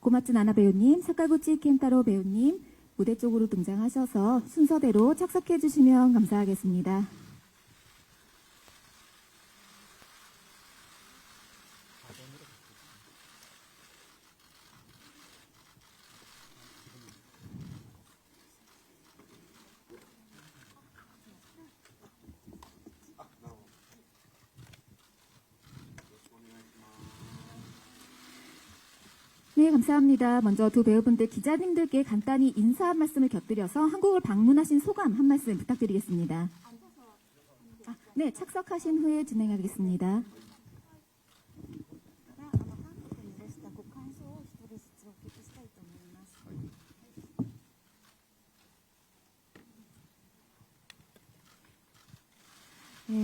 고마츠 나나 배우님, 사카구치 켄타로 배우님 무대 쪽으로 등장하셔서 순서대로 착석해 주시면 감사하겠습니다. 네, 감사합니다. 먼저 두 배우분들 기자님들께 간단히 인사 한 말씀을 곁들여서 한국을 방문하신 소감 한 말씀 부탁드리겠습니다. 네, 착석하신 후에 진행하겠습니다.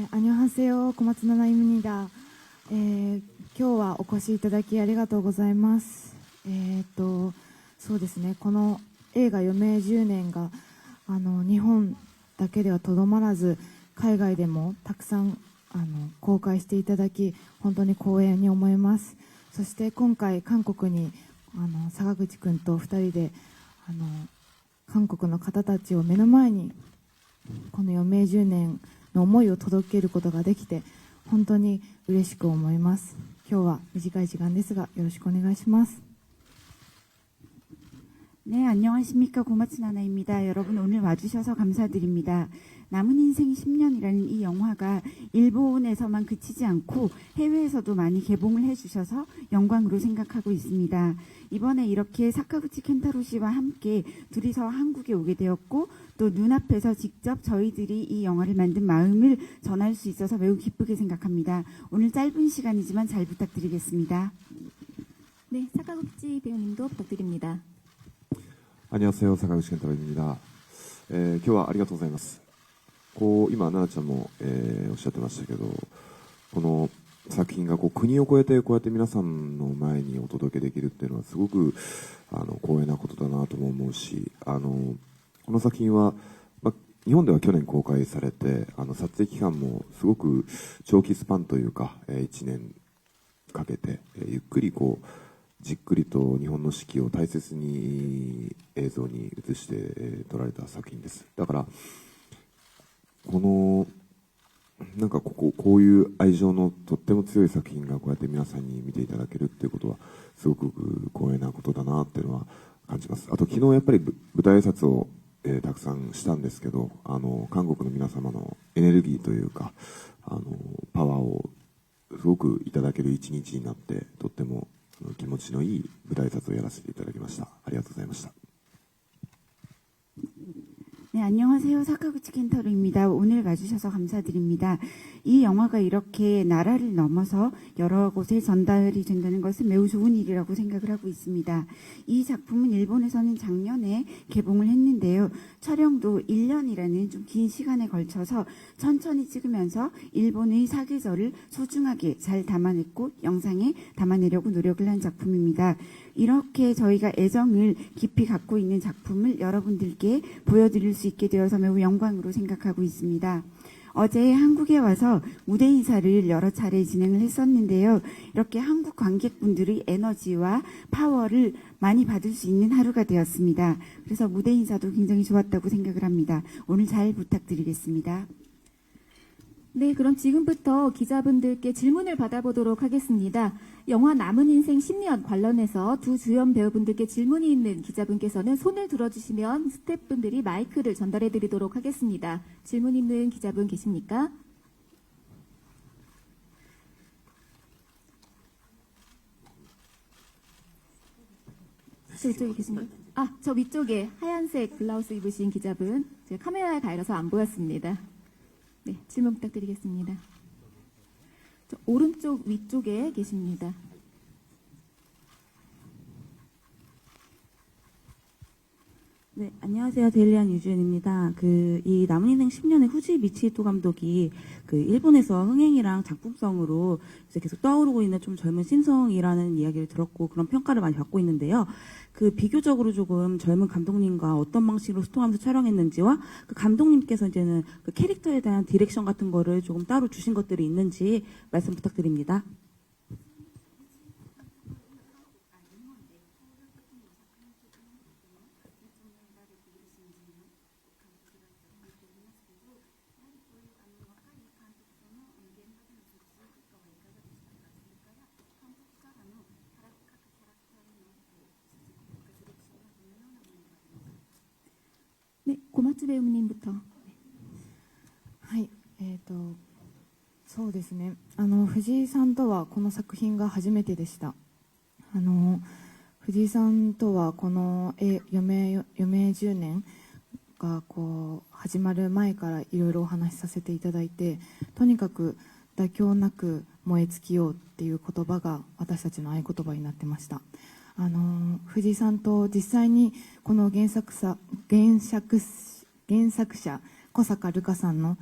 안녕하세요. 고마츠 나나입니다. 今日はお越しいただきありがとうございます。そうですね、この映画余命10年が日本だけではとどまらず海外でもたくさん公開していただき本当に光栄に思います。そして今回韓国に坂口くんと2人で韓国の方たちを目の前にこの余命10年の思いを届けることができて本当に嬉しく思います。今日は短い時間ですがよろしくお願いします。 네, 안녕하십니까. 고마츠 나나입니다. 여러분 오늘 와주셔서 감사드립니다. 남은 인생 10년이라는 이 영화가 일본에서만 그치지 않고 해외에서도 많이 개봉을 해주셔서 영광으로 생각하고 있습니다. 이번에 이렇게 사카구치 켄타로 씨와 함께 둘이서 한국에 오게 되었고 또 눈앞에서 직접 저희들이 이 영화를 만든 마음을 전할 수 있어서 매우 기쁘게 생각합니다. 오늘 짧은 시간이지만 잘 부탁드리겠습니다. 네, 사카구치 배우님도 부탁드립니다. 안녕하세요. 사카구치 켄타로입니다. 今日はありがとうございます。今、奈々ちゃんも、おっしゃってましたけど、この作品が国を越えてこうやって皆さんの前にお届けできるっていうのはすごく光栄なことだなとも思うし、この作品は、日本では去年公開されて、撮影期間もすごく長期スパンというか、1年かけて、ゆっくりじっくりと日本の四季を大切に映像に映して、撮られた作品です。だからなんかこういう愛情のとっても強い作品がこうやって皆さんに見ていただけるっていうことはすごく光栄なことだなっていうのは感じます。あと昨日やっぱり舞台挨拶を、たくさんしたんですけど、韓国の皆様のエネルギーというかパワーをすごくいただける一日になって、とっても気持ちのいい舞台挨拶をやらせていただきました。ありがとうございました。 네, 안녕하세요. 사카구치 켄타로입니다. 오늘 와주셔서 감사드립니다. 이 영화가 이렇게 나라를 넘어서 여러 곳에 전달이 된다는 것은 매우 좋은 일이라고 생각을 하고 있습니다. 이 작품은 일본에서는 작년에 개봉을 했는데요. 촬영도 1년이라는 좀 긴 시간에 걸쳐서 천천히 찍으면서 일본의 사계절을 소중하게 잘 담아냈고 영상에 담아내려고 노력을 한 작품입니다. 이렇게 저희가 애정을 깊이 갖고 있는 작품을 여러분들께 보여드릴 수 있게 되어서 매우 영광으로 생각하고 있습니다. 어제 한국에 와서 무대 인사를 여러 차례 진행을 했었는데요. 이렇게 한국 관객분들의 에너지와 파워를 많이 받을 수 있는 하루가 되었습니다. 그래서 무대 인사도 굉장히 좋았다고 생각을 합니다. 오늘 잘 부탁드리겠습니다. 네, 그럼 지금부터 기자분들께 질문을 받아보도록 하겠습니다. 영화 남은 인생 10년 관련해서 두 주연 배우분들께 질문이 있는 기자분께서는 손을 들어주시면 스태프분들이 마이크를 전달해드리도록 하겠습니다. 질문 있는 기자분 계십니까? 저 이쪽에 계신가요? 저 위쪽에 하얀색 블라우스 입으신 기자분, 제가 카메라에 가려서 안 보였습니다. 네, 질문 부탁드리겠습니다. 저 오른쪽 위쪽에 계십니다. 네, 안녕하세요. 데일리안 유주연입니다. 이 남은 인생 10년의 후지 미치히토 감독이 일본에서 흥행이랑 작품성으로 이제 계속 떠오르고 있는 좀 젊은 신성이라는 이야기를 들었고 그런 평가를 많이 받고 있는데요. 비교적으로 조금 젊은 감독님과 어떤 방식으로 소통하면서 촬영했는지와 감독님께서 이제는 캐릭터에 대한 디렉션 같은 거를 조금 따로 주신 것들이 있는지 말씀 부탁드립니다. 小松배우님부터. はい、そうですね。藤井さんとはこの作品が初めてでした。藤井さんとはこの余命10年がこう始まる前からいろいろお話しさせていただいて、とにかく妥協なく燃え尽きようっていう言葉が私たちの合言葉になってました。藤井さんと実際にこの原作者小坂瑠香さんの、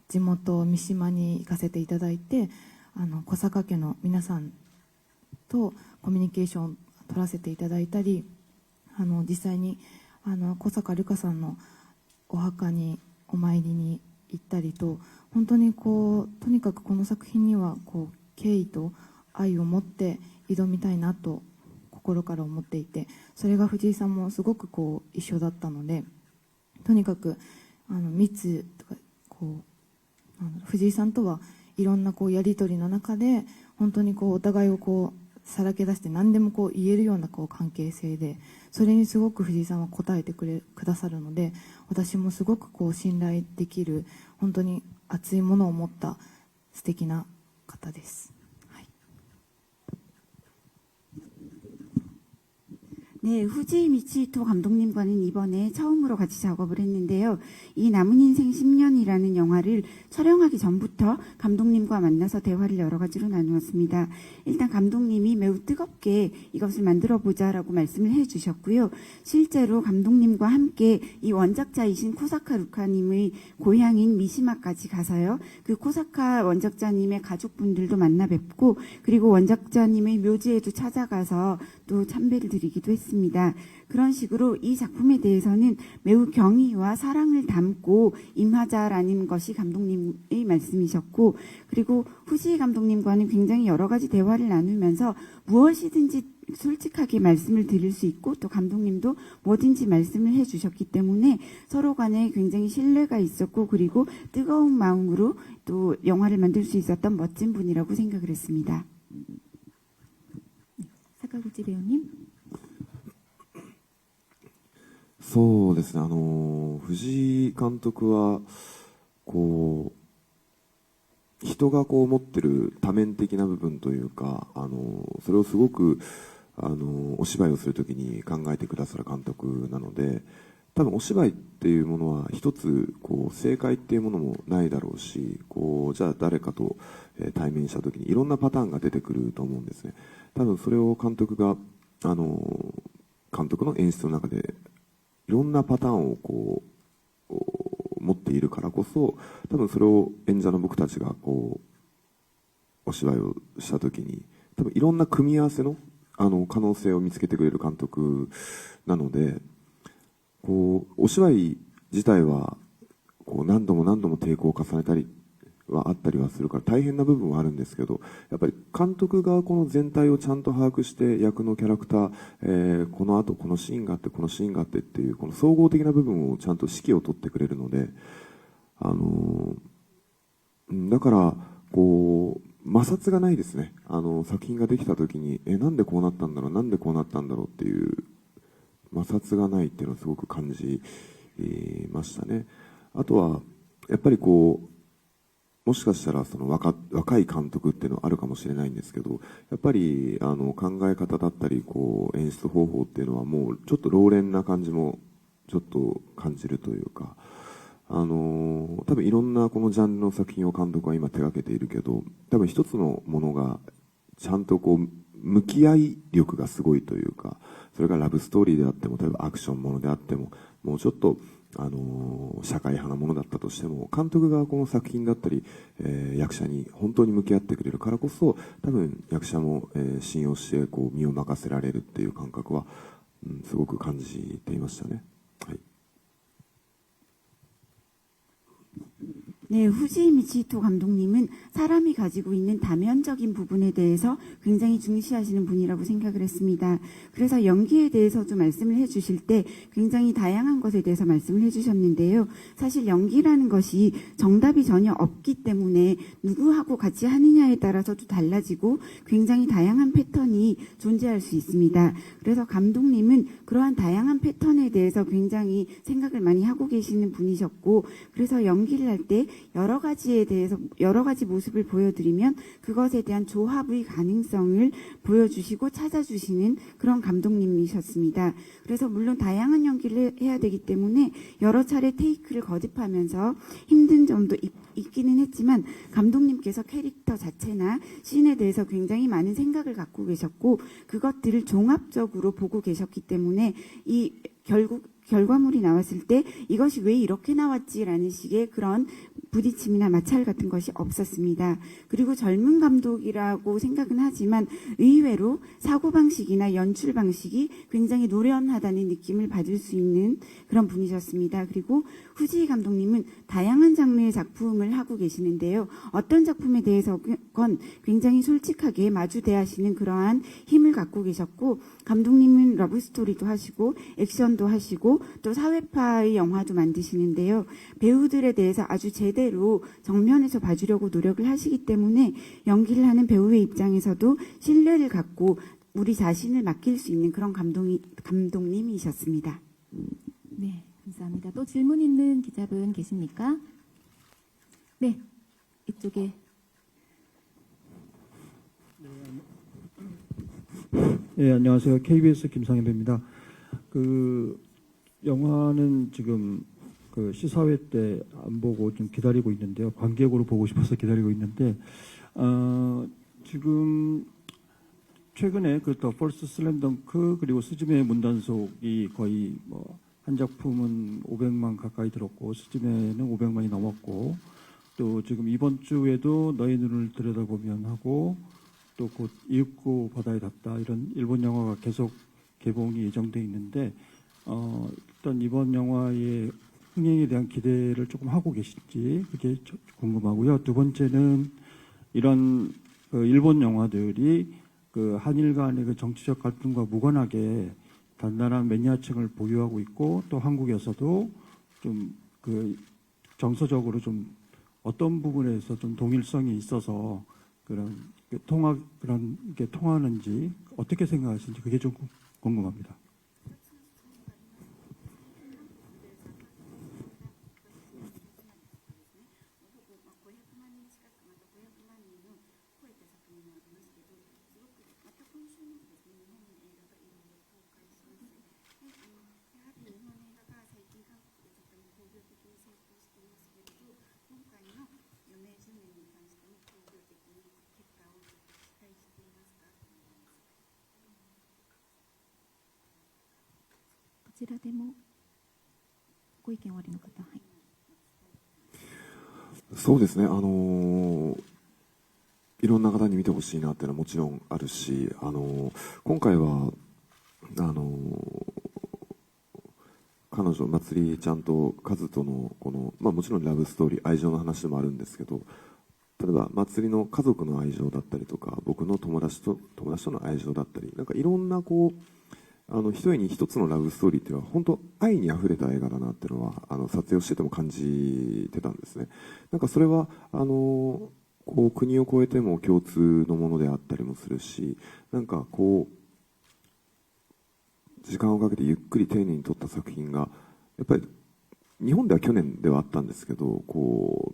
地元三島に行かせていただいて、小坂家の皆さんとコミュニケーションを取らせていただいたり、実際に小坂瑠香さんのお墓にお参りに行ったりと、本当にこうとにかくこの作品にはこう敬意と愛を持って挑みたいなと心から思っていて、それが藤井さんもすごくこう一緒だったので、とにかく密とかこう藤井さんとはいろんなこうやり取りの中で本当にこうお互いをこうさらけ出して何でもこう言えるようなこう関係性で、それにすごく藤井さんは応えてくださるので、私もすごくこう信頼できる本当に熱いものを持った素敵な方です。네, 후지 미치히토 감독님과는 이번에 처음으로 같이 작업을 했는데요. 이 남은 인생 10년이라는 영화를 촬영하기 전부터 감독님과 만나서 대화를 여러 가지로 나누었습니다. 일단 감독님이 매우 뜨겁게 이것을 만들어보자라고 말씀을 해주셨고요. 실제로 감독님과 함께 이 원작자이신 코사카 루카님의 고향인 미시마까지 가서요. 그 코사카 원작자님의 가족분들도 만나 뵙고, 그리고 원작자님의 묘지에도 찾아가서 또 참배를 드리기도 했습니다. 그런 식으로 이 작품에 대해서는 매우 경의와 사랑을 담고 임하자라는 것이 감독님의 말씀이셨고, 그리고 후지 감독님과는 굉장히 여러 가지 대화를 나누면서 무엇이든지 솔직하게 말씀을 드릴 수 있고, 또 감독님도 뭐든지 말씀을 해주셨기 때문에 서로 간에 굉장히 신뢰가 있었고, 그리고 뜨거운 마음으로 또 영화를 만들 수 있었던 멋진 분이라고 생각을 했습니다. 사카구치 배우님. そうですね、藤井監督はこう人がこう持ってる多面的な部分というか、それをすごくお芝居をするときに考えてくださる監督なので、多分お芝居っていうものは一つこう正解っていうものもないだろうし、こうじゃあ誰かと対面したときにいろんなパターンが出てくると思うんですね。多分それを監督が監督の演出の中でいろんなパターンをこう持っているからこそ、多分それを演者の僕たちがこうお芝居をした時に多分いろんな組み合わせの可能性を見つけてくれる監督なので、こうお芝居自体はこう何度も何度も抵抗を重ねたりはあったりはするから大変な部分はあるんですけど、やっぱり監督がこの全体をちゃんと把握して役のキャラクター、この後このシーンがあってこのシーンがあってっていうこの総合的な部分をちゃんと指揮を取ってくれるので、だからこう摩擦がないですね。作品ができた時になんでこうなったんだろう、なんでこうなったんだろうっていう摩擦がないっていうのをすごく感じましたね。あとはやっぱりこうもしかしたらその若い監督っていうのはあるかもしれないんですけど、やっぱり考え方だったりこう演出方法っていうのはもうちょっと老練な感じもちょっと感じるというか、多分いろんなこのジャンルの作品を監督は今手がけているけど、多分一つのものがちゃんとこう向き合い力がすごいというか、それがラブストーリーであっても、例えばアクションものであっても、もうちょっと社会派なものだったとしても、監督がこの作品だったり、役者に本当に向き合ってくれるからこそ、多分役者も、信用してこう身を任せられるっていう感覚は、すごく感じていましたね。はい。 네, 후지 미치히토 감독님은 사람이 가지고 있는 다면적인 부분에 대해서 굉장히 중시하시는 분이라고 생각을 했습니다. 그래서 연기에 대해서도 말씀을 해주실 때 굉장히 다양한 것에 대해서 말씀을 해주셨는데요. 사실 연기라는 것이 정답이 전혀 없기 때문에 누구하고 같이 하느냐에 따라서도 달라지고 굉장히 다양한 패턴이 존재할 수 있습니다. 그래서 감독님은 그러한 다양한 패턴에 대해서 굉장히 생각을 많이 하고 계시는 분이셨고, 그래서 연기를 할 때 여러 가지에 대해서 여러 가지 모습을 보여드리면 그것에 대한 조합의 가능성을 보여주시고 찾아주시는 그런 감독님이셨습니다. 그래서 물론 다양한 연기를 해야 되기 때문에 여러 차례 테이크를 거듭하면서 힘든 점도 있기는 했지만 감독님께서 캐릭터 자체나 씬에 대해서 굉장히 많은 생각을 갖고 계셨고 그것들을 종합적으로 보고 계셨기 때문에 이 결과물이 나왔을 때 이것이 왜 이렇게 나왔지라는 식의 그런 부딪힘이나 마찰 같은 것이 없었습니다. 그리고 젊은 감독이라고 생각은 하지만 의외로 사고방식이나 연출 방식이 굉장히 노련하다는 느낌을 받을 수 있는 그런 분이셨습니다. 그리고 후지 감독님은 다양한 장르의 작품을 하고 계시는데요. 어떤 작품에 대해서건 굉장히 솔직하게 마주 대하시는 그러한 힘을 갖고 계셨고 감독님은 러브스토리도 하시고 액션도 하시고 또 사회파의 영화도 만드시는데요. 배우들에 대해서 아주 제대로 정면에서 봐주려고 노력을 하시기 때문에 연기를 하는 배우의 입장에서도 신뢰를 갖고 우리 자신을 맡길 수 있는 그런 감독님이셨습니다. 네, 감사합니다. 또 질문 있는 기자분 계십니까? 네, 이쪽에. 예, 안녕하세요. KBS 김상현입니다. 영화는 지금 시사회 때 안 보고 좀 기다리고 있는데요. 관객으로 보고 싶어서 기다리고 있는데, 지금 최근에 더 퍼스트 슬램덩크 그리고 스즈메의 문단속이 거의 한 작품은 500만 가까이 들었고 스즈메는 500만이 넘었고 또 지금 이번 주에도 너의 눈을 들여다보면 하고 또 곧 이윽고 바다에 닿다 이런 일본 영화가 계속 개봉이 예정돼 있는데 일단 이번 영화의 흥행에 대한 기대를 조금 하고 계신지 그게 궁금하고요. 두 번째는 이런 일본 영화들이 한일 간의 정치적 갈등과 무관하게 단단한 매니아층을 보유하고 있고 또 한국에서도 좀 정서적으로 좀 어떤 부분에서 좀 동일성이 있어서 그런 게 통하는지 어떻게 생각하시는지 그게 좀 궁금합니다.こちらでもご意見おありの方、はい。そうですね、いろんな方に見てほしいなっていうのはもちろんあるし、今回は彼女まつりちゃんとカズとのもちろんラブストーリー愛情の話でもあるんですけど、例えばまつりの家族の愛情だったりとか僕の友達との愛情だったり、なんかいろんな一重に一つのラブストーリーっていうのは本当愛にあふれた映画だなっていうのは撮影をしてても感じてたんですね。なんかそれは国を越えても共通のものであったりもするし、なんか時間をかけてゆっくり丁寧に撮った作品がやっぱり日本では去年ではあったんですけど、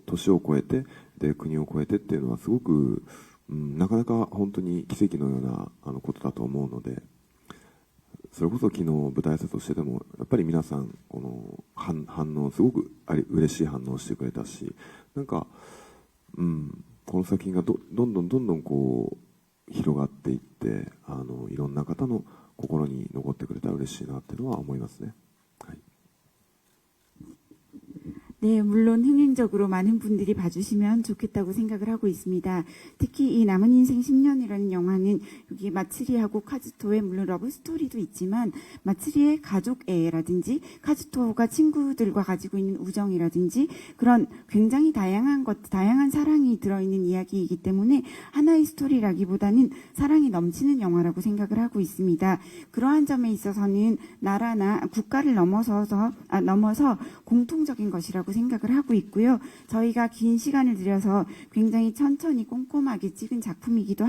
年を越えてで国を越えてっていうのはすごく、なかなか本当に奇跡のようなことだと思うので、それこそ昨日舞台挨拶をしててもやっぱり皆さん反応すごく嬉しい反応をしてくれたし、なんか、この作品がどんどん広がっていっていろんな方の心に残ってくれたら嬉しいなっていうのは思いますね。はい。 네, 물론 흥행적으로 많은 분들이 봐주시면 좋겠다고 생각을 하고 있습니다. 특히 이 남은 인생 10년이라는 영화는 여기 마츠리하고 카즈토의 물론 러브 스토리도 있지만 마츠리의 가족애라든지 카즈토가 친구들과 가지고 있는 우정이라든지 그런 굉장히 다양한 사랑이 들어있는 이야기이기 때문에 하나의 스토리라기보다는 사랑이 넘치는 영화라고 생각을 하고 있습니다. 그러한 점에 있어서는 나라나 국가를 넘어서 공통적인 것이라고 생각을 하고 있고요. 저희가 긴 시간을 들여서 굉장히 천천히 꼼꼼하게 찍은 작품이기도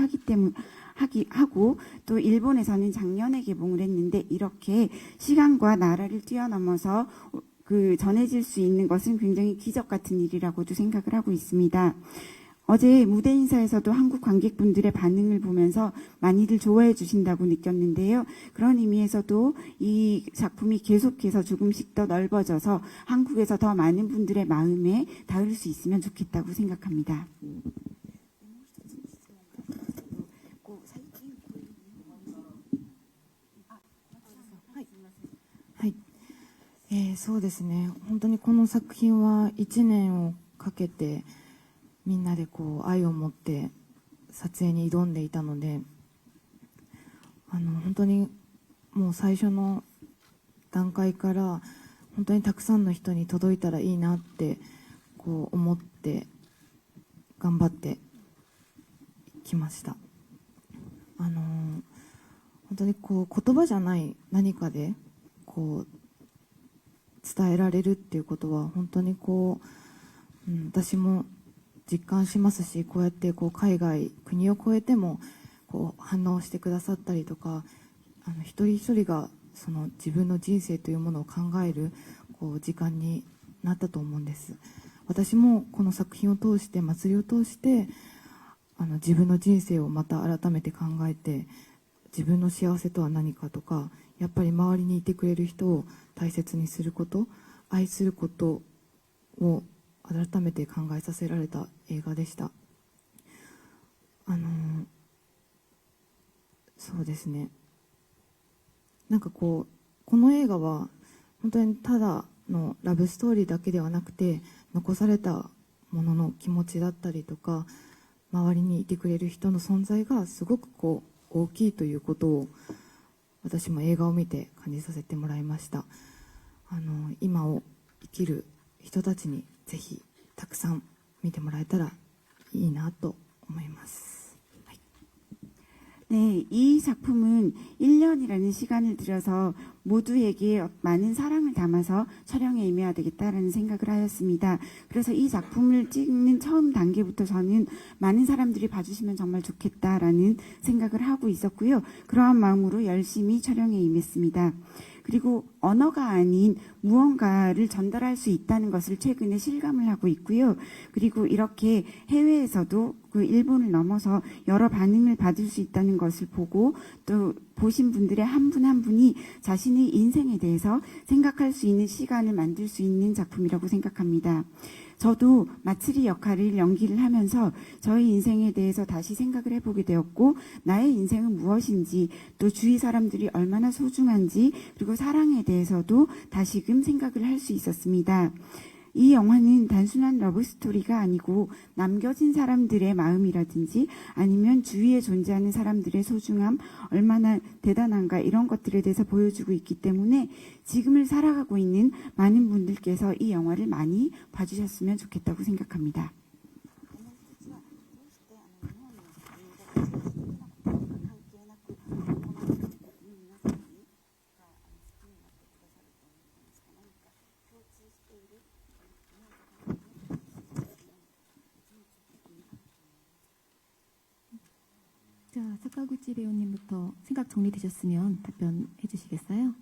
하고 또 일본에서는 작년에 개봉을 했는데 이렇게 시간과 나라를 뛰어넘어서 전해질 수 있는 것은 굉장히 기적 같은 일이라고도 생각을 하고 있습니다. 어제 무대 인사에서도 한국 관객분들의 반응을 보면서 많이들 좋아해 주신다고 느꼈는데요. 그런 의미에서도 이 작품이 계속해서 조금씩 더 넓어져서 한국에서 더 많은 분들의 마음에 닿을 수 있으면 좋겠다고 생각합니다. そうですね。本当にこの作品は1年をかけてみんなで愛を持って撮影に挑んでいたので、本当にもう最初の段階から本当にたくさんの人に届いたらいいなって思って頑張ってきました。本当に言葉じゃない何かで伝えられるっていうことは本当に私も実感しますし、こうやって海外国を越えても反応してくださったりとか、一人一人がその自分の人生というものを考える時間になったと思うんです。私もこの作品を通して、祭りを通して自分の人生をまた改めて考えて、自分の幸せとは何かとか、やっぱり周りにいてくれる人を大切にすること、愛することを改めて考えさせられた映画でした。そうですね、なんかこの映画は本当にただのラブストーリーだけではなくて、残されたものの気持ちだったりとか、周りにいてくれる人の存在がすごく大きいということを私も映画を見て感じさせてもらいました。今を生きる人たちにぜひたくさん見てもらえたらいいなと思います。 네, 이 작품은 1년이라는 시간을 들여서 모두에게 많은 사랑을 담아서 촬영에 임해야 되겠다라는 생각을 하였습니다. 그래서 이 작품을 찍는 처음 단계부터 저는 많은 사람들이 봐주시면 정말 좋겠다라는 생각을 하고 있었고요. 그러한 마음으로 열심히 촬영에 임했습니다. 그리고 언어가 아닌 무언가를 전달할 수 있다는 것을 최근에 실감을 하고 있고요. 그리고 이렇게 해외에서도 일본을 넘어서 여러 반응을 받을 수 있다는 것을 보고 또 보신 분들의 한 분 한 분이 자신의 인생에 대해서 생각할 수 있는 시간을 만들 수 있는 작품이라고 생각합니다. 저도 마츠리 역할을 연기를 하면서 저의 인생에 대해서 다시 생각을 해보게 되었고, 나의 인생은 무엇인지, 또 주위 사람들이 얼마나 소중한지, 그리고 사랑에 대해서도 다시금 생각을 할 수 있었습니다. 이 영화는 단순한 러브스토리가 아니고 남겨진 사람들의 마음이라든지 아니면 주위에 존재하는 사람들의 소중함, 얼마나 대단한가 이런 것들에 대해서 보여주고 있기 때문에 지금을 살아가고 있는 많은 분들께서 이 영화를 많이 봐주셨으면 좋겠다고 생각합니다. 자, 사카구치 배우님부터 생각 정리되셨으면 답변해 주시겠어요?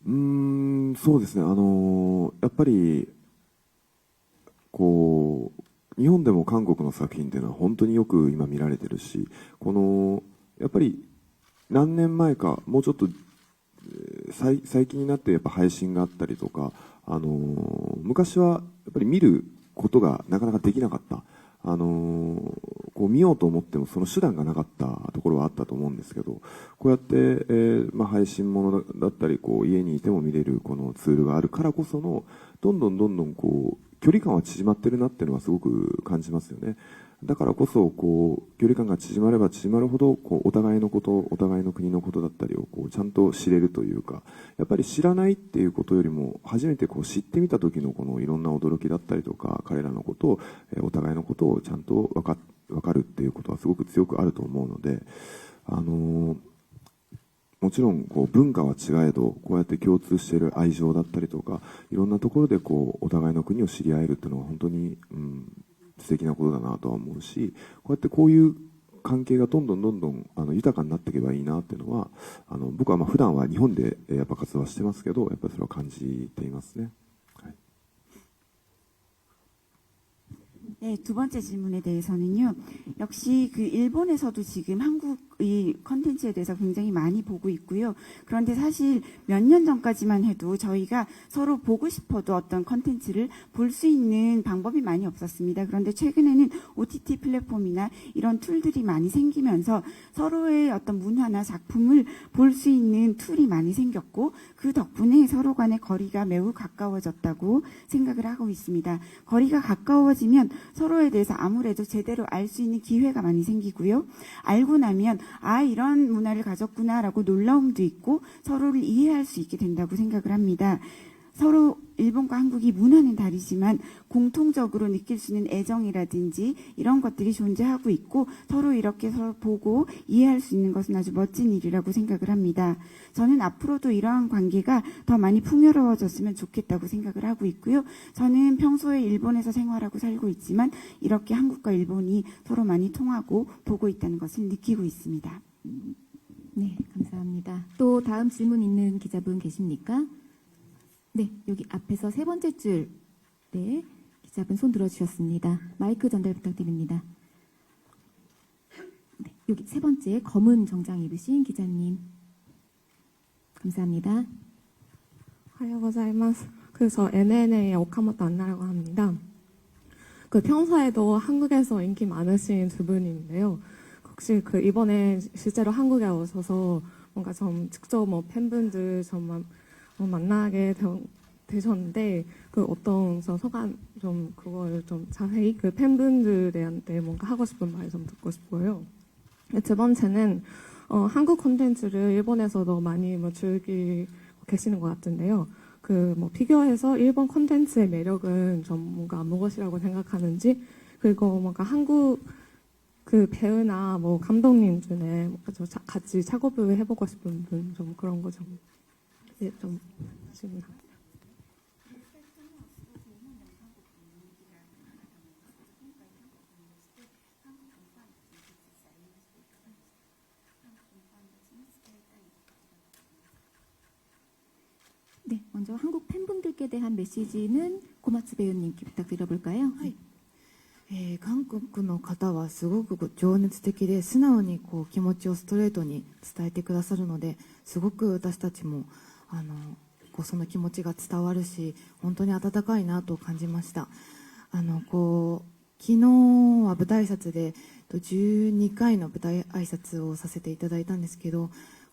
음, そうですね。やっぱり日本でも韓国の作品っていうのは本当によく今見られてるし、やっぱり何年前か、もうちょっと最近になってやっぱ配信があったりとか、昔はやっぱり見ることがなかなかできなかった。こう見ようと思ってもその手段がなかったところはあったと思うんですけど、こうやって、配信ものだったり、こう家にいても見れるこのツールがあるからこその、どんどんこう距離感は縮まってるなっていうのはすごく感じますよね。だからこそこう距離感が縮まれば縮まるほど、こうお互いのこと、お互いの国のことだったりをこうちゃんと知れるというか、やっぱり知らないっていうことよりも初めてこう知ってみた時のこのいろんな驚きだったりとか、彼らのことを、お互いのことをちゃんと分かるっていうことはすごく強くあると思うので、もちろんこう文化は違えど、こうやって共通している愛情だったりとか、いろんなところでこうお互いの国を知り合えるっていうのは本当に、素敵なことだなとは思うし、こうやってこういう関係がどんどん豊かになっていけばいいなっていうのは、僕は普段は日本でやっぱ活動はしてますけど、やっぱりそれは感じていますね。はい。 네, 두 번째 질문에 대해서는요. 역시 그 일본에서도 지금 한국의 컨텐츠에 대해서 굉장히 많이 보고 있고요. 그런데 사실 몇 년 전까지만 해도 저희가 서로 보고 싶어도 어떤 컨텐츠를 볼 수 있는 방법이 많이 없었습니다. 그런데 최근에는 OTT 플랫폼이나 이런 툴들이 많이 생기면서 서로의 어떤 문화나 작품을 볼 수 있는 툴이 많이 생겼고, 그 덕분에 서로 간의 거리가 매우 가까워졌다고 생각을 하고 있습니다. 거리가 가까워지면 서로에 대해서 아무래도 제대로 알 수 있는 기회가 많이 생기고요. 알고 나면 이런 문화를 가졌구나라고 놀라움도 있고 서로를 이해할 수 있게 된다고 생각을 합니다. 서로 일본과 한국이 문화는 다르지만 공통적으로 느낄 수 있는 애정이라든지 이런 것들이 존재하고 있고, 서로 이렇게 서로 보고 이해할 수 있는 것은 아주 멋진 일이라고 생각을 합니다. 저는 앞으로도 이러한 관계가 더 많이 풍요로워졌으면 좋겠다고 생각을 하고 있고요. 저는 평소에 일본에서 생활하고 살고 있지만 이렇게 한국과 일본이 서로 많이 통하고 보고 있다는 것을 느끼고 있습니다. 네, 감사합니다. 또 다음 질문 있는 기자분 계십니까? 네, 여기 앞에서 세 번째 줄, 네, 기자분 손 들어주셨습니다. 마이크 전달 부탁드립니다. 네, 여기 세 번째 검은 정장 입으신 기자님. 감사합니다. おはようございます。저 NNA의 오카모토 안나라고 합니다. 평소에도 한국에서 인기 많으신 두 분인데요. 혹시 이번에 실제로 한국에 오셔서 뭔가 좀 직접 팬분들 좀 만나게 되셨는데, 어떤 소감 좀 그걸 좀 자세히 팬분들한테 뭔가 하고 싶은 말 좀 듣고 싶고요. 두 번째는 한국 콘텐츠를 일본에서도 많이 즐기고 계시는 것 같은데요. 비교해서 일본 콘텐츠의 매력은 좀 뭔가 무엇이라고 생각하는지, 그리고 뭔가 한국 배우나 감독님 중에 같이 작업을 해보고 싶은 분, 좀 그런 거 좀 질문합니다. 네, 먼저 한국 팬분들께 대한 메시지는 고마츠 배우님께 부탁드려볼까요? 韓国の方はすごく情熱的で素直に気持ちをストレートに伝えてくださるので、すごく私たちもその気持ちが伝わるし、本当に温かいなと感じました。昨日は舞台挨拶で12回の舞台挨拶をさせていただいたんですけど、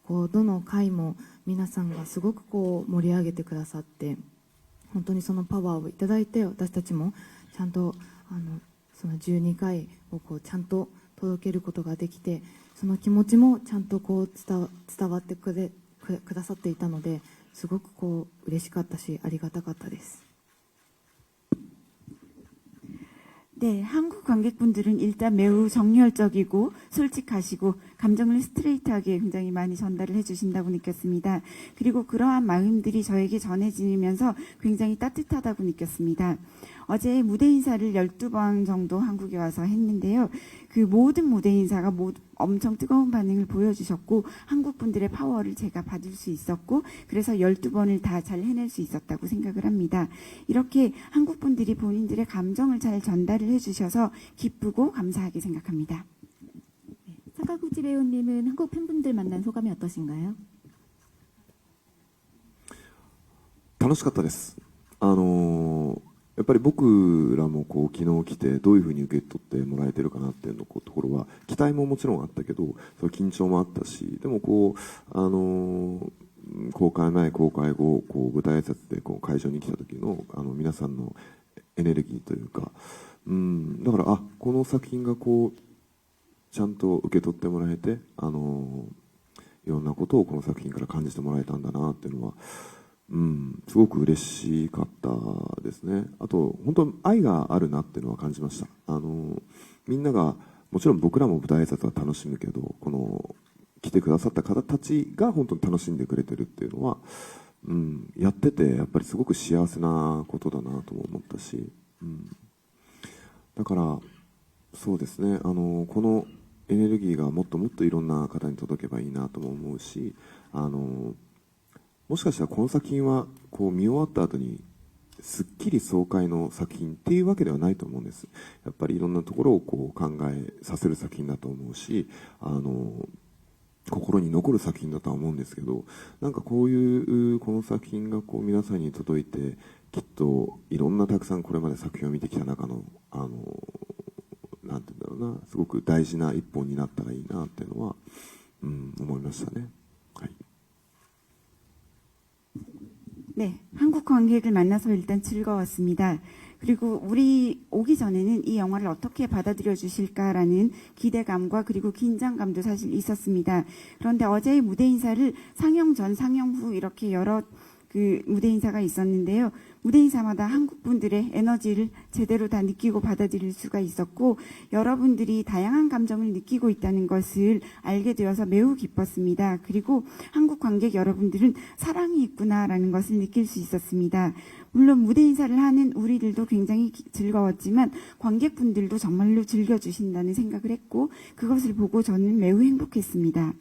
どの回も皆さんがすごく盛り上げてくださって、本当にそのパワーをいただいて、私たちもちゃんとその12回をちゃんと届けることができて、その気持ちもちゃんと伝わってくださっていたので、すごく嬉しかったし、ありがたかったです。 네, 한국 관객분들은 일단 매우 정열적이고 솔직하시고 감정을 스트레이트하게 굉장히 많이 전달을 해주신다고 느꼈습니다. 그리고 그러한 마음들이 저에게 전해지면서 굉장히 따뜻하다고 느꼈습니다. 어제 무대 인사를 12번 정도 한국에 와서 했는데요. 그 모든 무대 인사가 엄청 뜨거운 반응을 보여주셨고, 한국 분들의 파워를 제가 받을 수 있었고, 그래서 12번을 다 잘 해낼 수 있었다고 생각을 합니다. 이렇게 한국 분들이 본인들의 감정을 잘 전달을 해주셔서 기쁘고 감사하게 생각합니다. 사카구치 배우님은 한국 팬분들 만난 소감이 어떠신가요? 楽しかったです。やっぱり僕らもこう昨日来てどういうふうに受け取ってもらえてるかなっていうのところは期待ももちろんあったけど、そう緊張もあったし、でもこう公開前公開後こう舞台挨拶でこう会場に来た時の皆さんのエネルギーというか、だからこの作品がこうちゃんと受け取ってもらえて、いろんなことをこの作品から感じてもらえたんだなっていうのは、すごく嬉しかったですね。あと本当愛があるなっていうのは感じました。みんながもちろん僕らも舞台挨拶は楽しむけど、この来てくださった方たちが本当に楽しんでくれてるっていうのは、やっててやっぱりすごく幸せなことだなとも思ったし、だからそうですね、このエネルギーがもっともっといろんな方に届けばいいなとも思うし、もしかしたらこの作品はこう見終わった後にすっきり爽快の作品っていうわけではないと思うんです。やっぱりいろんなところをこう考えさせる作品だと思うし、心に残る作品だとは思うんですけど、なんかこういうこの作品がこう皆さんに届いて、きっといろんなたくさんこれまで作品を見てきた中のなんて言うんだろうな、すごく大事な一本になったらいいなっていうのは、思いましたね。はい。 네, 한국 관객을 만나서 일단 즐거웠습니다. 그리고 우리 오기 전에는 이 영화를 어떻게 받아들여 주실까라는 기대감과 그리고 긴장감도 사실 있었습니다. 그런데 어제의 무대 인사를 상영 전, 상영 후 이렇게 여러 그 무대 인사가 있었는데요. 무대 인사마다 한국 분들의 에너지를 제대로 다 느끼고 받아들일 수가 있었고, 여러분들이 다양한 감정을 느끼고 있다는 것을 알게 되어서 매우 기뻤습니다. 그리고 한국 관객 여러분들은 사랑이 있구나라는 것을 느낄 수 있었습니다. 물론 무대 인사를 하는 우리들도 굉장히 즐거웠지만 관객분들도 정말로 즐겨주신다는 생각을 했고, 그것을 보고 저는 매우 행복했습니다.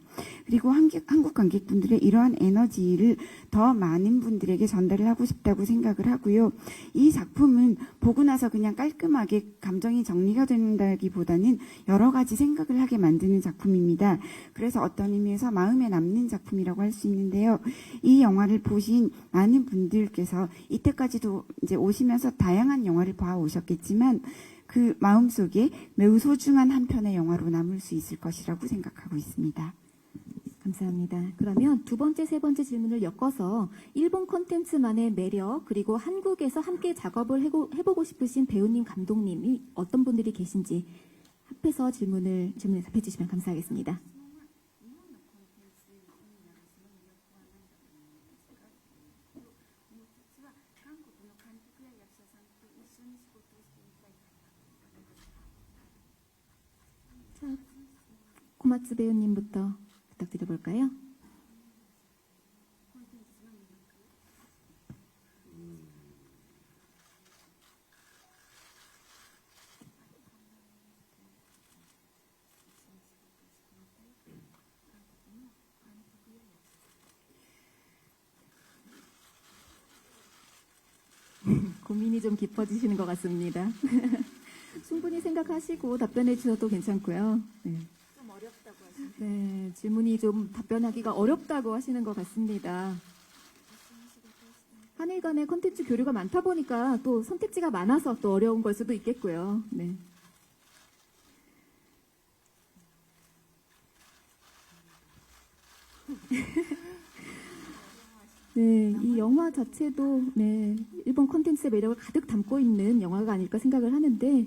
그리고 한국 관객분들의 이러한 에너지를 더 많은 분들에게 전달을 하고 싶다고 생각을 하고요. 이 작품은 보고 나서 그냥 깔끔하게 감정이 정리가 된다기보다는 여러 가지 생각을 하게 만드는 작품입니다. 그래서 어떤 의미에서 마음에 남는 작품이라고 할 수 있는데요. 이 영화를 보신 많은 분들께서 이때까지도 이제 오시면서 다양한 영화를 봐오셨겠지만 그 마음속에 매우 소중한 한 편의 영화로 남을 수 있을 것이라고 생각하고 있습니다. 감사합니다. 그러면 두 번째, 세 번째 질문을 엮어서 일본 콘텐츠만의 매력, 그리고 한국에서 함께 작업을 해보고 싶으신 배우님, 감독님이 어떤 분들이 계신지 합해서 질문을 답해 주시면 감사하겠습니다. 자, 고마츠 배우님부터 부탁드려볼까요? 고민이 좀 깊어지시는 것 같습니다. 충분히 생각하시고 답변해 주셔도 괜찮고요. 네. 좀 어렵다고 하시네요. 네, 질문이 좀 답변하기가 어렵다고 하시는 것 같습니다. 한일 간의 콘텐츠 교류가 많다 보니까 또 선택지가 많아서 또 어려운 걸 수도 있겠고요. 네. 네, 이 영화 자체도 네, 일본 콘텐츠의 매력을 가득 담고 있는 영화가 아닐까 생각을 하는데,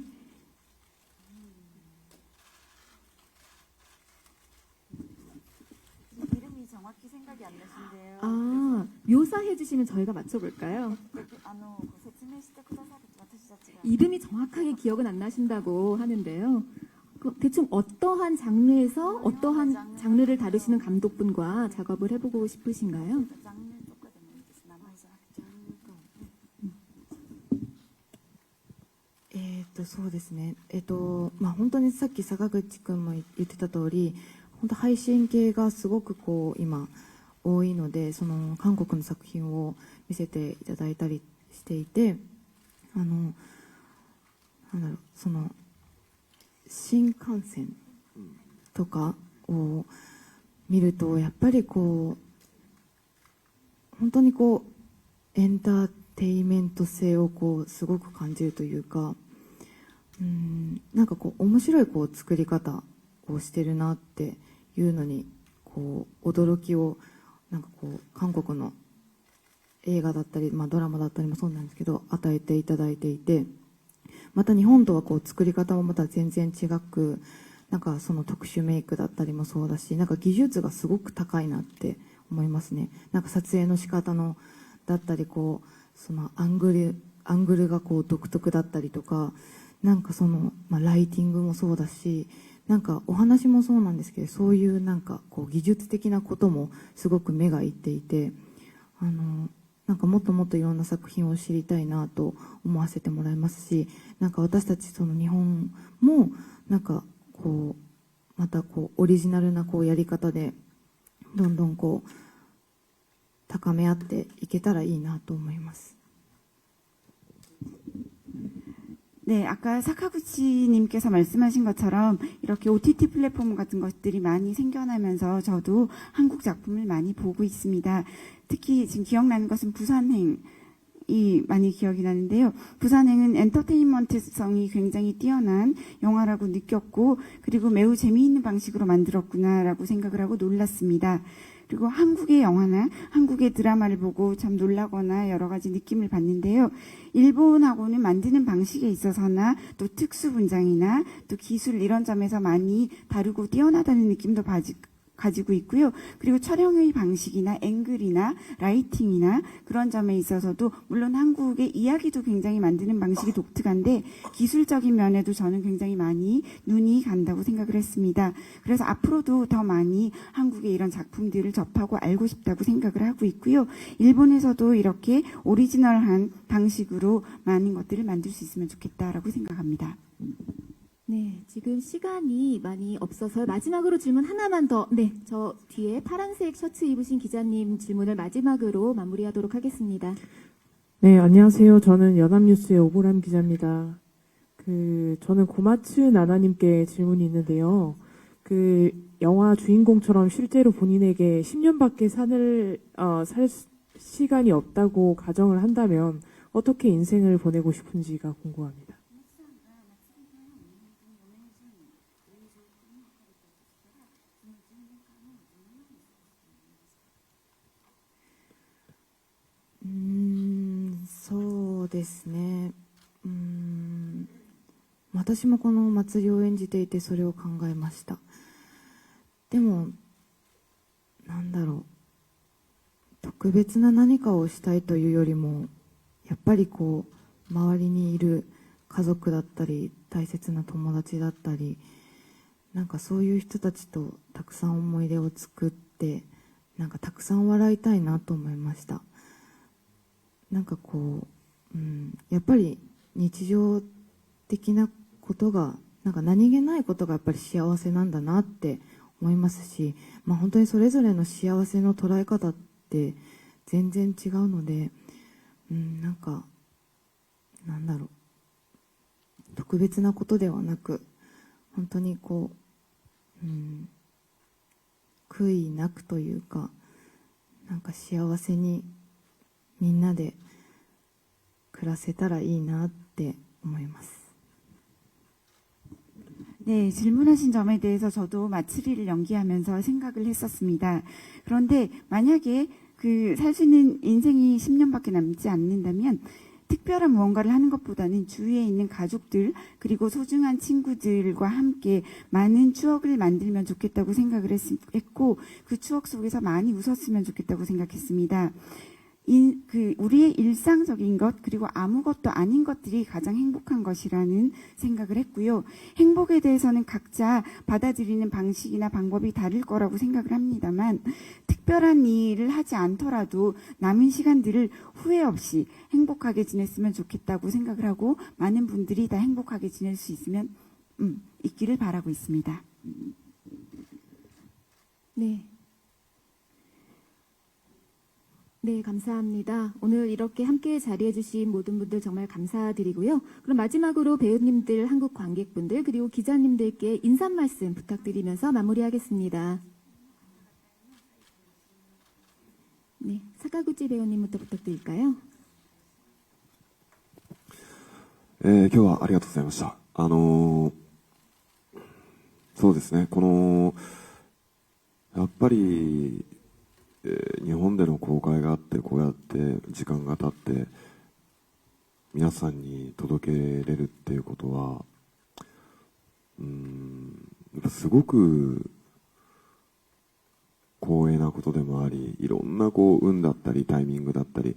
이름이 정확히 생각이 안 나신데요. 묘사해 주시면 저희가 맞춰볼까요? 이름이 정확하게 기억은 안 나신다고 하는데요. 대충 어떠한 장르에서 어떠한 장르를 다루시는 감독분과 작업을 해보고 싶으신가요? そうですね。本当にさっき坂口くんも言ってた通り、本当配信系がすごくこう今多いので、その韓国の作品を見せていただいたりしていて、なんだろう、その新幹線とかを見るとやっぱりこう本当にこうエンターテイメント性をこうすごく感じるというか、なんかこう面白いこう作り方をしてるなっていうのにこう驚きをなんかこう韓国の映画だったり、ドラマだったりもそうなんですけど与えていただいていて、また日本とはこう作り方もまた全然違く、なんかその特殊メイクだったりもそうだし、なんか技術がすごく高いなって思いますね。なんか撮影の仕方のだったり、こうそのアングルがこう独特だったりとか、なんかその、ライティングもそうだし、なんかお話もそうなんですけど、そういうなんかこう技術的なこともすごく目がいっていて、なんかもっともっといろんな作品を知りたいなと思わせてもらいますし、なんか私たちその日本もなんかこうまたこうオリジナルなこうやり方でどんどんこう高め合っていけたらいいなと思います。 네, 아까 사카구치님께서 말씀하신 것처럼 이렇게 OTT 플랫폼 같은 것들이 많이 생겨나면서 저도 한국 작품을 많이 보고 있습니다. 특히 지금 기억나는 것은 부산행. 이 많이 기억이 나는데요. 부산행은 엔터테인먼트성이 굉장히 뛰어난 영화라고 느꼈고, 그리고 매우 재미있는 방식으로 만들었구나라고 생각을 하고 놀랐습니다. 그리고 한국의 영화나 한국의 드라마를 보고 참 놀라거나 여러 가지 느낌을 받는데요. 일본하고는 만드는 방식에 있어서나 또 특수 분장이나 또 기술 이런 점에서 많이 다르고 뛰어나다는 느낌도 가지고 있고요. 그리고 촬영의 방식이나 앵글이나 라이팅이나 그런 점에 있어서도 물론 한국의 이야기도 굉장히 만드는 방식이 독특한데 기술적인 면에도 저는 굉장히 많이 눈이 간다고 생각을 했습니다. 그래서 앞으로도 더 많이 한국의 이런 작품들을 접하고 알고 싶다고 생각을 하고 있고요. 일본에서도 이렇게 오리지널한 방식으로 많은 것들을 만들 수 있으면 좋겠다라고 생각합니다. 네, 지금 시간이 많이 없어서 마지막으로 질문 하나만 더, 네, 저 뒤에 파란색 셔츠 입으신 기자님 질문을 마지막으로 마무리하도록 하겠습니다. 네, 안녕하세요. 저는 연합뉴스의 오보람 기자입니다. 저는 고마츠 나나님께 질문이 있는데요. 영화 주인공처럼 실제로 본인에게 10년밖에 살 시간이 없다고 가정을 한다면 어떻게 인생을 보내고 싶은지가 궁금합니다. そうですね。私もこの祭りを演じていてそれを考えました。でもなんだろう、特別な何かをしたいというよりもやっぱりこう周りにいる家族だったり大切な友達だったり、なんかそういう人たちとたくさん思い出を作って、なんかたくさん笑いたいなと思いました。なんかこう、やっぱり日常的なことが、なんか何気ないことがやっぱり幸せなんだなって思いますし、本当にそれぞれの幸せの捉え方って全然違うので、なんかなんだろう、特別なことではなく、本当にこう、悔いなくというか、なんか幸せにみんなで暮らせたらいいなって思います。 네, 질문하신 점에 대해서 저도 마츠리를 연기하면서 생각을 했었습니다. 그런데 만약에 살 수 있는 인생이 10년밖에 남지 않는다면 특별한 무언가를 하는 것보다는 주위에 있는 가족들 그리고 소중한 친구들과 함께 많은 추억을 만들면 좋겠다고 생각을 했고, 그 추억 속에서 많이 웃었으면 좋겠다고 생각했습니다. 우리의 일상적인 것 그리고 아무것도 아닌 것들이 가장 행복한 것이라는 생각을 했고요. 행복에 대해서는 각자 받아들이는 방식이나 방법이 다를 거라고 생각을 합니다만, 특별한 일을 하지 않더라도 남은 시간들을 후회 없이 행복하게 지냈으면 좋겠다고 생각을 하고, 많은 분들이 다 행복하게 지낼 수 있기를 바라고 있습니다. 네. 네, 감사합니다. 오늘 이렇게 함께 자리해주신 모든 분들 정말 감사드리고요. 그럼 마지막으로 배우님들, 한국 관객분들, 그리고 기자님들께 인사 말씀 부탁드리면서 마무리하겠습니다. 네, 사카구치 배우님부터 부탁드릴까요? 今日はありがとうございました。そうですね、やっぱり、日本での公開があって、こうやって時間が経って、皆さんに届けれるっていうことは、やっぱすごく光栄なことでもあり、いろんな運だったりタイミングだったり、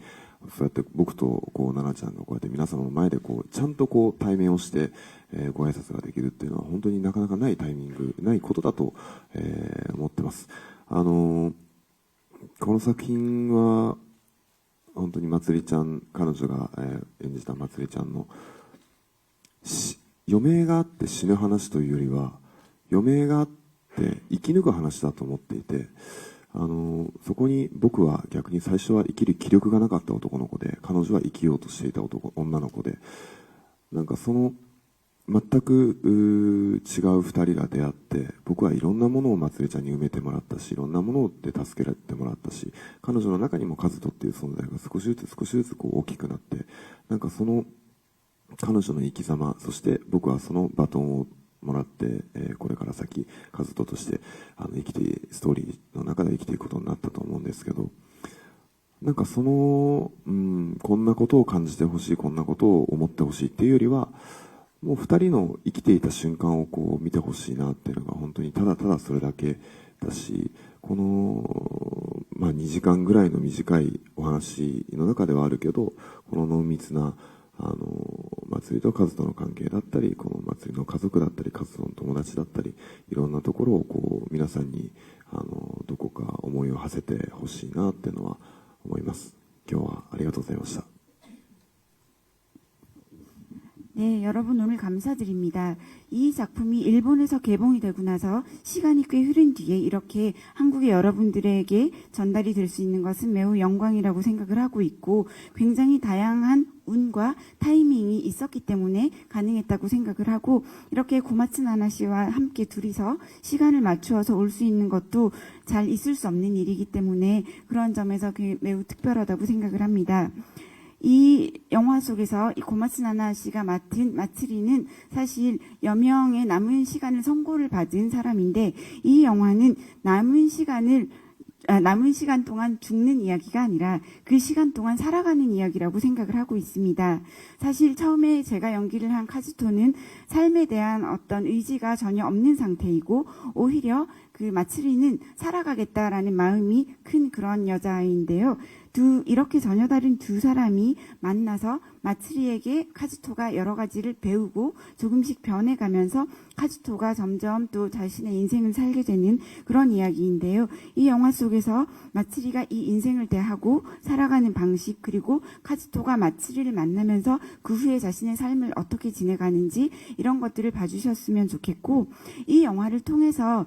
そうやって僕と奈々ちゃんがこうやって皆様の前でちゃんと対面をして、ご挨拶ができるっていうのは本当になかなかないタイミング、ないことだと、思ってます。この作品は本当にまつりちゃん、彼女が、演じたまつりちゃんの余命があって死ぬ話というよりは、余命があって生き抜く話だと思っていて、そこに僕は逆に最初は生きる気力がなかった男の子で、彼女は生きようとしていた女の子で、なんかその全く違う二人が出会って、僕はいろんなものをまつりちゃんに埋めてもらったし、いろんなもので助けられてもらったし、彼女の中にも和人っていう存在が少しずつ大きくなって、なんかその彼女の生き様、そして僕はそのバトンをもらって、これから先和人としてストーリーの中で生きていくことになったと思うんですけど、なんかこんなことを感じてほしい、こんなことを思ってほしいっていうよりは、もう2人の生きていた瞬間を見てほしいなっていうのが本当にただただそれだけだし、この、2時間ぐらいの短いお話の中ではあるけど、この濃密な祭りと和人の関係だったり、この祭りの家族だったり、和人の友達だったり、いろんなところを皆さんにどこか思いを馳せてほしいなっていうのは思います。今日はありがとうございました。 네, 여러분 오늘 감사드립니다. 이 작품이 일본에서 개봉이 되고 나서 시간이 꽤 흐른 뒤에 이렇게 한국의 여러분들에게 전달이 될 수 있는 것은 매우 영광이라고 생각을 하고 있고, 굉장히 다양한 운과 타이밍이 있었기 때문에 가능했다고 생각을 하고, 이렇게 고마츠 나나 씨와 함께 둘이서 시간을 맞추어서 올 수 있는 것도 잘 있을 수 없는 일이기 때문에 그런 점에서 매우 특별하다고 생각을 합니다. 이 영화 속에서 이 고마츠 나나 씨가 맡은 마츠리는 사실 여명의 남은 시간을 선고를 받은 사람인데, 이 영화는 남은 시간 동안 죽는 이야기가 아니라 그 시간 동안 살아가는 이야기라고 생각을 하고 있습니다. 사실 처음에 제가 연기를 한 카즈토는 삶에 대한 어떤 의지가 전혀 없는 상태이고, 오히려 그 마츠리는 살아가겠다라는 마음이 큰 그런 여자아이인데요. 이렇게 전혀 다른 두 사람이 만나서 마츠리에게 카즈토가 여러 가지를 배우고 조금씩 변해가면서 카즈토가 점점 또 자신의 인생을 살게 되는 그런 이야기인데요. 이 영화 속에서 마츠리가 이 인생을 대하고 살아가는 방식, 그리고 카즈토가 마츠리를 만나면서 그 후에 자신의 삶을 어떻게 지내가는지, 이런 것들을 봐주셨으면 좋겠고, 이 영화를 통해서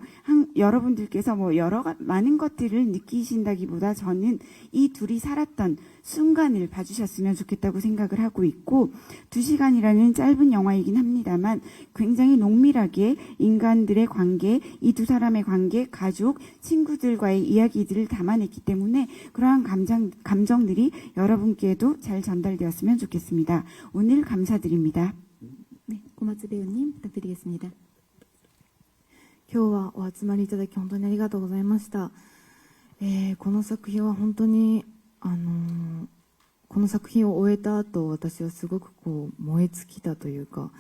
여러분들께서 많은 것들을 느끼신다기보다 저는 이 둘이 살았던 순간을 봐주셨으면 좋겠다고 생각을 하고 있고, 2시간이라는 짧은 영화이긴 합니다만 굉장히 농밀하게 인간들의 관계, 이 두 사람의 관계, 가족, 친구들과의 이야기들을 담아냈기 때문에 그러한 감정들이 여러분께도 잘 전달되었으면 좋겠습니다. 오늘 감사드립니다. 네, 고마츠 배우님 부탁드리겠습니다. 今日はお集まりいただき本当にありがとうございました。この作品は本当にこの作品を終えた後、私はすごく燃え尽きたというか、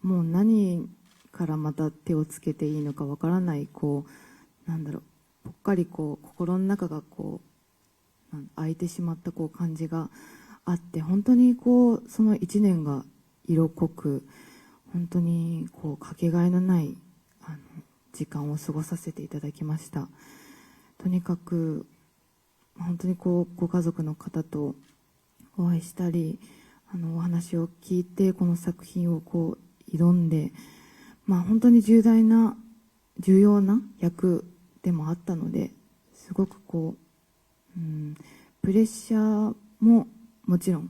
もう何からまた手をつけていいのかわからない、ぽっかり心の中が開いてしまった感じがあって、本当にその1年が色濃く、本当にかけがえのない時間を過ごさせていただきました。とにかく本当にご家族の方とお会いしたり、お話を聞いてこの作品を挑んで、本当に重要な役でもあったので、すごくプレッシャーももちろん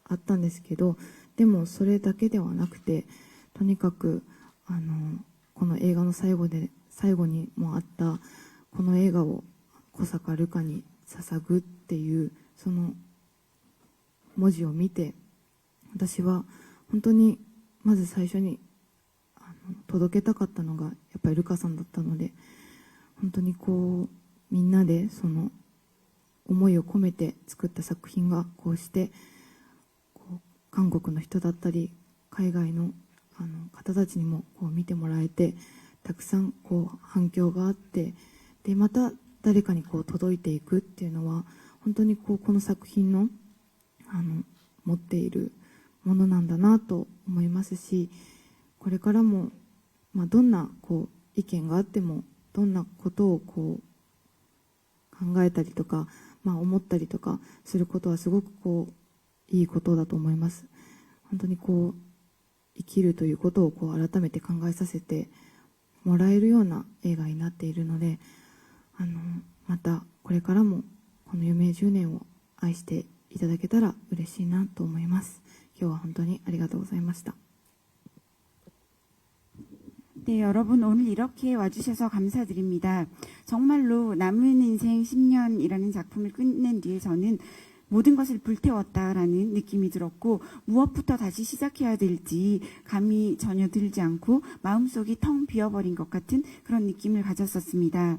あったんですけど、でもそれだけではなくて、とにかくこの映画の最後にもあったこの映画を小坂瑠夏に捧ぐっていうその文字を見て、私は本当にまず最初に届けたかったのがやっぱりルカさんだったので、本当にこうみんなでその思いを込めて作った作品がこうしてこう韓国の人だったり海外の方たちにもこう見てもらえて、たくさんこう反響があって、でまた誰かにこう届いていくっていうのは本当にこの作品の持っているものなんだなと思いますし、これからも、どんなこう意見があっても、どんなことをこう考えたりとか、思ったりとかすることはすごくこういいことだと思います。本当にこう生きるということをこう改めて考えさせてもらえるような映画になっているので、またこれからもこの余命10年を愛していただけたら嬉しいなと思います。今日は本当にありがとうございました。 네, 여러분 오늘 이렇게 와주셔서 감사드립니다. 정말로 남은 인생 10년이라는 작품을 끝낸 뒤에 저는 모든 것을 불태웠다라는 느낌이 들었고, 무엇부터 다시 시작해야 될지 감이 전혀 들지 않고 마음속이 텅 비어버린 것 같은 그런 느낌을 가졌었습니다.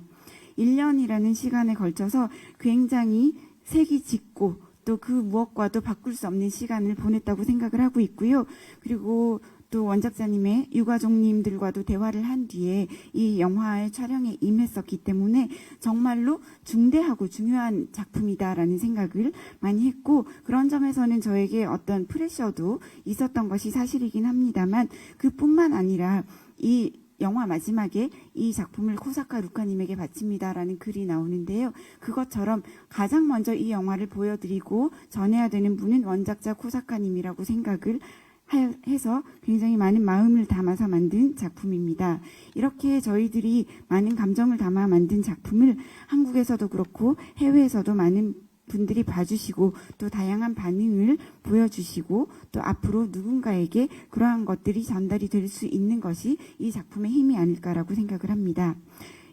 1년이라는 시간에 걸쳐서 굉장히 색이 짙고 또 그 무엇과도 바꿀 수 없는 시간을 보냈다고 생각을 하고 있고요. 그리고 또 원작자님의 유가족님들과도 대화를 한 뒤에 이 영화의 촬영에 임했었기 때문에 정말로 중대하고 중요한 작품이다라는 생각을 많이 했고, 그런 점에서는 저에게 어떤 프레셔도 있었던 것이 사실이긴 합니다만, 그뿐만 아니라 이 영화 마지막에 이 작품을 코사카 루카님에게 바칩니다라는 글이 나오는데요. 그것처럼 가장 먼저 이 영화를 보여드리고 전해야 되는 분은 원작자 코사카님이라고 생각을 해서 굉장히 많은 마음을 담아서 만든 작품입니다. 이렇게 저희들이 많은 감정을 담아 만든 작품을 한국에서도 그렇고 해외에서도 많은 분들이 봐주시고 또 다양한 반응을 보여주시고 또 앞으로 누군가에게 그러한 것들이 전달이 될 수 있는 것이 이 작품의 힘이 아닐까라고 생각을 합니다.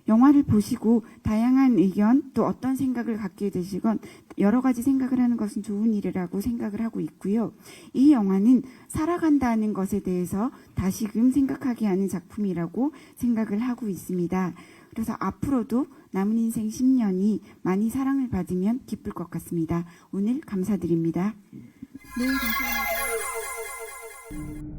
영화를 보시고 다양한 의견 또 어떤 생각을 갖게 되시건 여러 가지 생각을 하는 것은 좋은 일이라고 생각을 하고 있고요. 이 영화는 살아간다는 것에 대해서 다시금 생각하게 하는 작품이라고 생각을 하고 있습니다. 그래서 앞으로도 남은 인생 10년이 많이 사랑을 받으면 기쁠 것 같습니다. 오늘 감사드립니다. 네, 감사합니다.